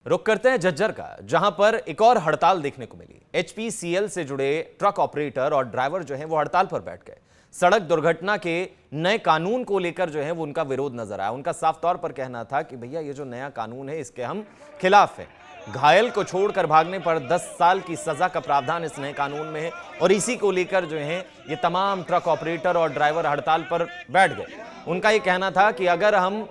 रुक करते हैं झज्जर का, जहां पर एक और हड़ताल देखने को मिली। एचपीसीएल से जुड़े ट्रक ऑपरेटर और ड्राइवर जो हैं वो हड़ताल पर बैठ गए। सड़क दुर्घटना के नए कानून को लेकर जो है वो उनका विरोध नजर आया। उनका साफ तौर पर कहना था कि भैया ये जो नया कानून है इसके हम खिलाफ हैं। घायल को छोड़कर भागने पर 10 साल की सजा का प्रावधान इस नए कानून में है और इसी को लेकर जो है ये तमाम ट्रक ऑपरेटर और ड्राइवर हड़ताल पर बैठ गए। उनका ये कहना था कि अगर हम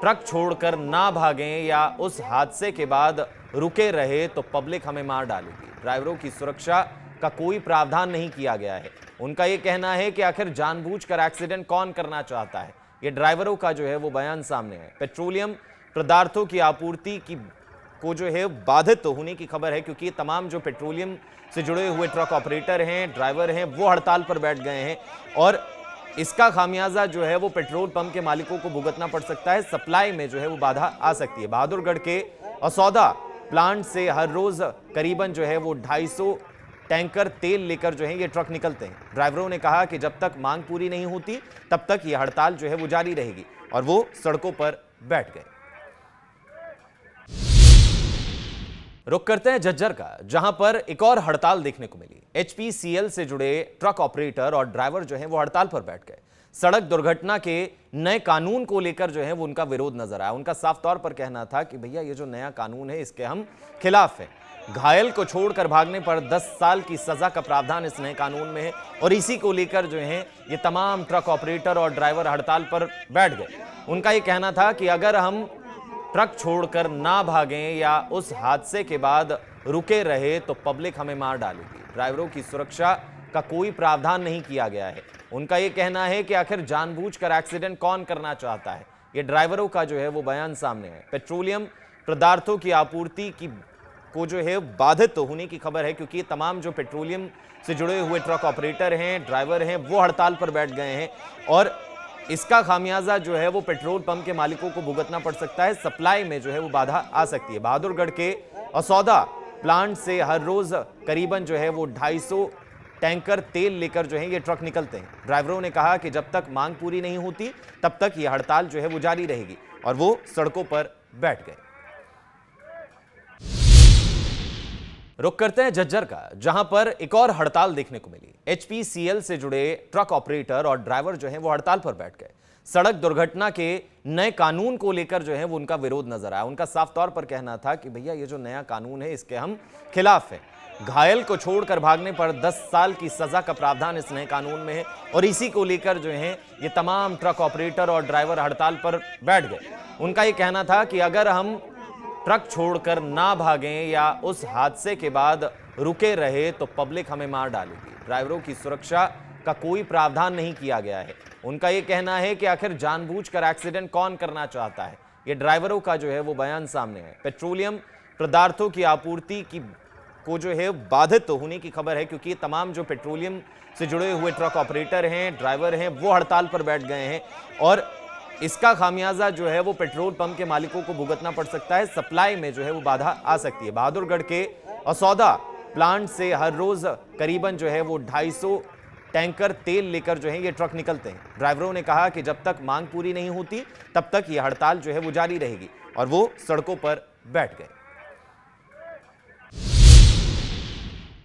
ट्रक छोड़कर ना भागें या उस हादसे के बाद रुके रहे तो पब्लिक हमें मार डालेगी। ड्राइवरों की सुरक्षा का कोई प्रावधान नहीं किया गया है। उनका यह कहना है कि आखिर जानबूझकर एक्सीडेंट कौन करना चाहता है। ये ड्राइवरों का जो है वो बयान सामने है। पेट्रोलियम पदार्थों की आपूर्ति को जो है बाधित होने की खबर है, क्योंकि तमाम जो पेट्रोलियम से जुड़े हुए ट्रक ऑपरेटर हैं, ड्राइवर हैं, वो हड़ताल पर बैठ गए हैं और इसका खामियाजा जो है वो पेट्रोल पंप के मालिकों को भुगतना पड़ सकता है। सप्लाई में जो है वो बाधा आ सकती है। बहादुरगढ़ के असौदा प्लांट से हर रोज करीबन जो है वो 250 टैंकर तेल लेकर जो है ये ट्रक निकलते हैं। ड्राइवरों ने कहा कि जब तक मांग पूरी नहीं होती तब तक ये हड़ताल जो है वो जारी रहेगी और वो सड़कों पर बैठ गए। रुक करते हैं झज्जर का, जहां पर एक और हड़ताल देखने को मिली। एचपीसीएल से जुड़े ट्रक ऑपरेटर और ड्राइवर जो हैं वो हड़ताल पर बैठ गए। सड़क दुर्घटना के नए कानून को लेकर जो है वो उनका विरोध नजर आया। उनका साफ तौर पर कहना था कि भैया ये जो नया कानून है इसके हम खिलाफ हैं। घायल को छोड़कर भागने पर 10 साल की सजा का प्रावधान इस नए कानून में है और इसी को लेकर जो है ये तमाम ट्रक ऑपरेटर और ड्राइवर हड़ताल पर बैठ गए। उनका ये कहना था कि अगर हम ट्रक छोड़कर ना भागें या उस हादसे के बाद रुके रहे तो पब्लिक हमें मार डालेगी। ड्राइवरों की सुरक्षा का कोई प्रावधान नहीं किया गया है। उनका यह कहना है कि आखिर जानबूझकर एक्सीडेंट कौन करना चाहता है। ये ड्राइवरों का जो है वो बयान सामने है। पेट्रोलियम पदार्थों की आपूर्ति को जो है बाधित होने की खबर है, क्योंकि तमाम जो पेट्रोलियम से जुड़े हुए ट्रक ऑपरेटर हैं, ड्राइवर हैं, वो हड़ताल पर बैठ गए हैं और इसका खामियाजा जो है वो पेट्रोल पंप के मालिकों को भुगतना पड़ सकता है। सप्लाई में जो है वो बाधा आ सकती है। बहादुरगढ़ के असौदा प्लांट से हर रोज करीबन जो है वो 250 टैंकर तेल लेकर जो है ये ट्रक निकलते हैं। ड्राइवरों ने कहा कि जब तक मांग पूरी नहीं होती तब तक ये हड़ताल जो है वो जारी रहेगी और वो सड़कों पर बैठ गए। रुक करते हैं झज्जर का, जहां पर एक और हड़ताल देखने को मिली। एचपीसीएल से जुड़े ट्रक ऑपरेटर और ड्राइवर जो हैं वो हड़ताल पर बैठ गए। सड़क दुर्घटना के नए कानून को लेकर जो है वो उनका विरोध नजर आया। उनका साफ तौर पर कहना था कि भैया ये जो नया कानून है इसके हम खिलाफ हैं। घायल को छोड़कर भागने पर 10 साल की सजा का प्रावधान इस नए कानून में है और इसी को लेकर जो है ये तमाम ट्रक ऑपरेटर और ड्राइवर हड़ताल पर बैठ गए। उनका ये कहना था कि अगर हम ट्रक छोड़कर ना भागें या उस हादसे के बाद रुके रहे तो पब्लिक हमें मार डालेगी। ड्राइवरों की सुरक्षा का कोई प्रावधान नहीं किया गया है। उनका यह कहना है कि आखिर जानबूझकर एक्सीडेंट कौन करना चाहता है। ये ड्राइवरों का जो है वो बयान सामने है। पेट्रोलियम पदार्थों की आपूर्ति को जो है बाधित होने की खबर है, क्योंकि तमाम जो पेट्रोलियम से जुड़े हुए ट्रक ऑपरेटर हैं, ड्राइवर हैं, वो हड़ताल पर बैठ गए हैं और इसका खामियाजा जो है वो पेट्रोल पंप के मालिकों को भुगतना पड़ सकता है। सप्लाई में जो है वो बाधा आ सकती है। बहादुरगढ़ के असौदा प्लांट से हर रोज करीबन जो है वो 250 टैंकर तेल लेकर जो है ये ट्रक निकलते हैं। ड्राइवरों ने कहा कि जब तक मांग पूरी नहीं होती तब तक ये हड़ताल जो है वो जारी रहेगी और वो सड़कों पर बैठ गए।